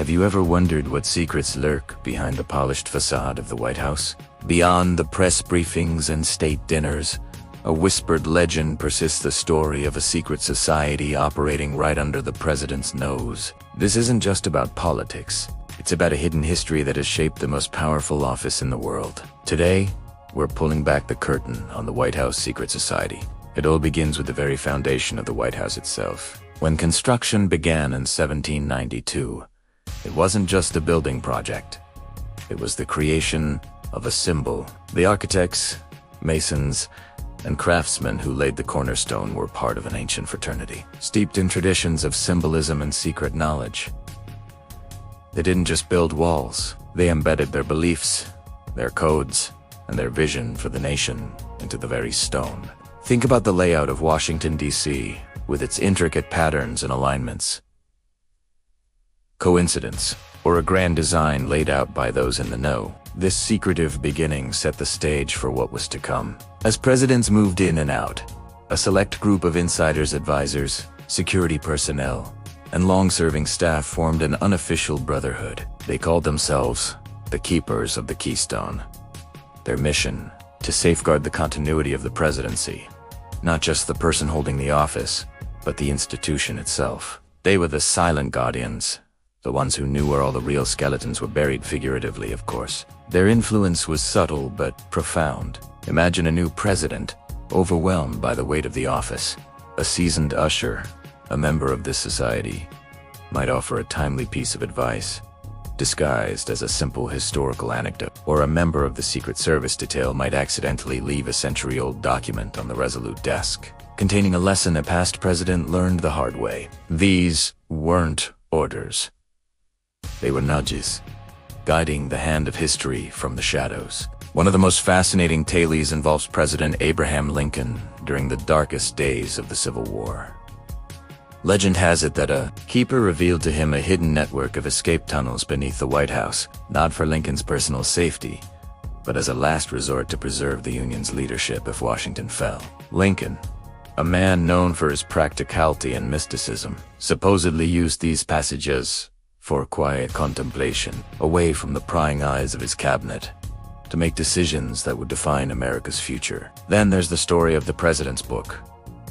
Have you ever wondered what secrets lurk behind the polished facade of the White House? Beyond the press briefings and state dinners, a whispered legend persists, the story of a secret society operating right under the president's nose. This isn't just about politics. It's about a hidden history that has shaped the most powerful office in the world. Today, we're pulling back the curtain on the White House secret society. It all begins with the very foundation of the White House itself. When construction began in 1792, it wasn't just a building project. It was the creation of a symbol. The architects, masons, and craftsmen who laid the cornerstone were part of an ancient fraternity, steeped in traditions of symbolism and secret knowledge. They didn't just build walls, they embedded their beliefs, their codes, and their vision for the nation into the very stone. Think about the layout of Washington, D.C., with its intricate patterns and alignments. Coincidence, or a grand design laid out by those in the know? This secretive beginning set the stage for what was to come. As presidents moved in and out, a select group of insiders, advisors, security personnel, and long-serving staff formed an unofficial brotherhood. They called themselves the Keepers of the Keystone. Their mission, to safeguard the continuity of the presidency. Not just the person holding the office, but the institution itself. They were the silent guardians, the ones who knew where all the real skeletons were buried, figuratively, of course. Their influence was subtle but profound. Imagine a new president, overwhelmed by the weight of the office. A seasoned usher, a member of this society, might offer a timely piece of advice, disguised as a simple historical anecdote. Or a member of the Secret Service detail might accidentally leave a century-old document on the Resolute desk, containing a lesson a past president learned the hard way. These weren't orders. They were nudges, guiding the hand of history from the shadows. One of the most fascinating tales involves President Abraham Lincoln during the darkest days of the Civil War. Legend has it that a keeper revealed to him a hidden network of escape tunnels beneath the White House, not for Lincoln's personal safety, but as a last resort to preserve the Union's leadership if Washington fell. Lincoln, a man known for his practicality and mysticism, supposedly used these passages for quiet contemplation, away from the prying eyes of his cabinet, to make decisions that would define America's future. Then there's the story of the President's Book,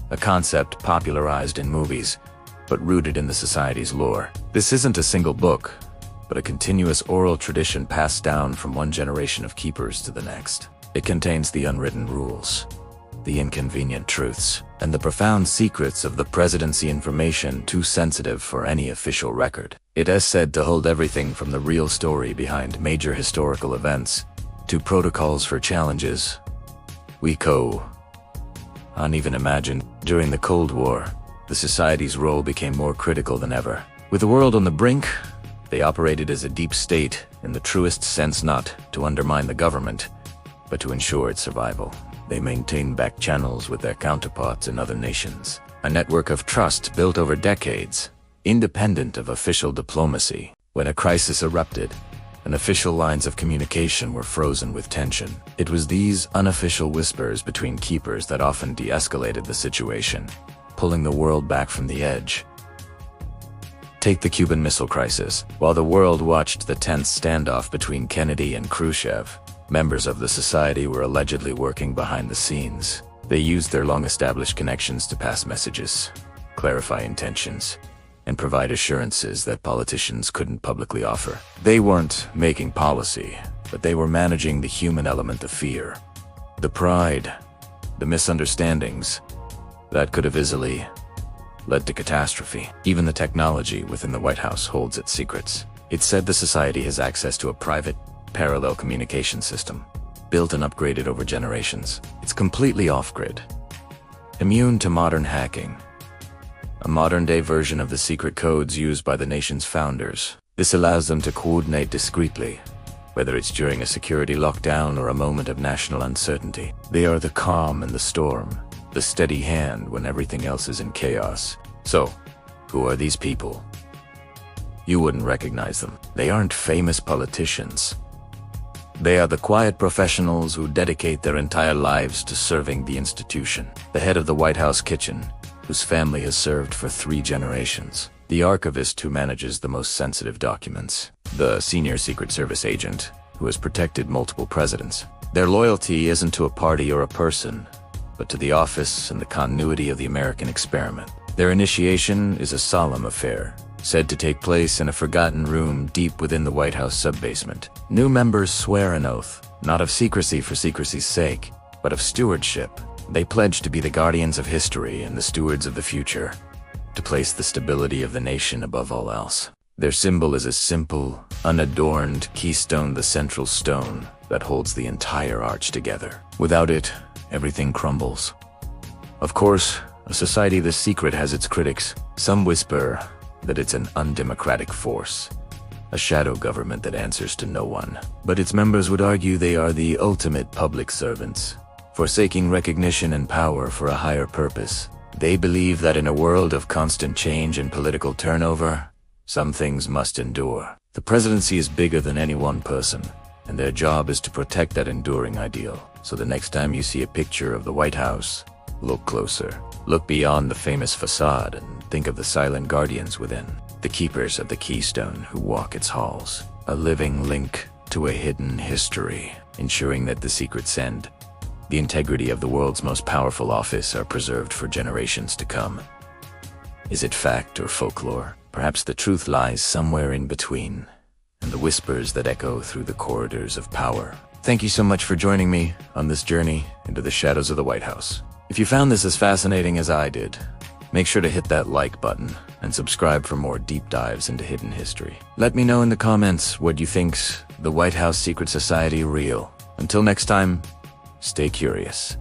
a concept popularized in movies, but rooted in the society's lore. This isn't a single book, but a continuous oral tradition passed down from one generation of keepers to the next. It contains the unwritten rules, the inconvenient truths, and the profound secrets of the presidency, information too sensitive for any official record. It is said to hold everything from the real story behind major historical events to protocols for challenges we uneven imagined. During the Cold War, the society's role became more critical than ever. With the world on the brink, they operated as a deep state in the truest sense, not to undermine the government, but to ensure its survival. They maintained back channels with their counterparts in other nations, a network of trust built over decades, independent of official diplomacy. When a crisis erupted, unofficial lines of communication were frozen with tension. It was these unofficial whispers between keepers that often de-escalated the situation, pulling the world back from the edge. Take the Cuban Missile Crisis. While the world watched the tense standoff between Kennedy and Khrushchev, members of the society were allegedly working behind the scenes. They used their long-established connections to pass messages, clarify intentions, and provide assurances that politicians couldn't publicly offer. They weren't making policy, but they were managing the human element of fear. The pride, the misunderstandings, that could have easily led to catastrophe. Even the technology within the White House holds its secrets. It's said the society has access to a private, parallel communication system, built and upgraded over generations. It's completely off-grid, immune to modern hacking, a modern-day version of the secret codes used by the nation's founders. This allows them to coordinate discreetly, whether it's during a security lockdown or a moment of national uncertainty. They are the calm in the storm, the steady hand when everything else is in chaos. So, who are these people? You wouldn't recognize them. They aren't famous politicians. They are the quiet professionals who dedicate their entire lives to serving the institution. The head of the White House kitchen, whose family has served for 3 generations. the archivist who manages the most sensitive documents, the senior Secret Service agent who has protected multiple presidents. Their loyalty isn't to a party or a person, but to the office and the continuity of the American experiment. Their initiation is a solemn affair, said to take place in a forgotten room deep within the White House subbasement. New members swear an oath, not of secrecy for secrecy's sake, but of stewardship. They pledge to be the guardians of history and the stewards of the future, to place the stability of the nation above all else. Their symbol is a simple, unadorned keystone, the central stone that holds the entire arch together. Without it, everything crumbles. Of course, a society this secret has its critics. Some whisper that it's an undemocratic force, a shadow government that answers to no one. But its members would argue they are the ultimate public servants, forsaking recognition and power for a higher purpose. They believe that in a world of constant change and political turnover, some things must endure. The presidency is bigger than any one person, and their job is to protect that enduring ideal. So the next time you see a picture of the White House, look closer. Look beyond the famous facade and think of the silent guardians within, the keepers of the Keystone who walk its halls, a living link to a hidden history, ensuring that the secrets end, the integrity of the world's most powerful office are preserved for generations to come. Is it fact or folklore? Perhaps the truth lies somewhere in between, and the whispers that echo through the corridors of power. Thank you so much for joining me on this journey into the shadows of the White House. If you found this as fascinating as I did, make sure to hit that like button and subscribe for more deep dives into hidden history. Let me know in the comments what you think's the White House Secret Society real. Until next time, stay curious.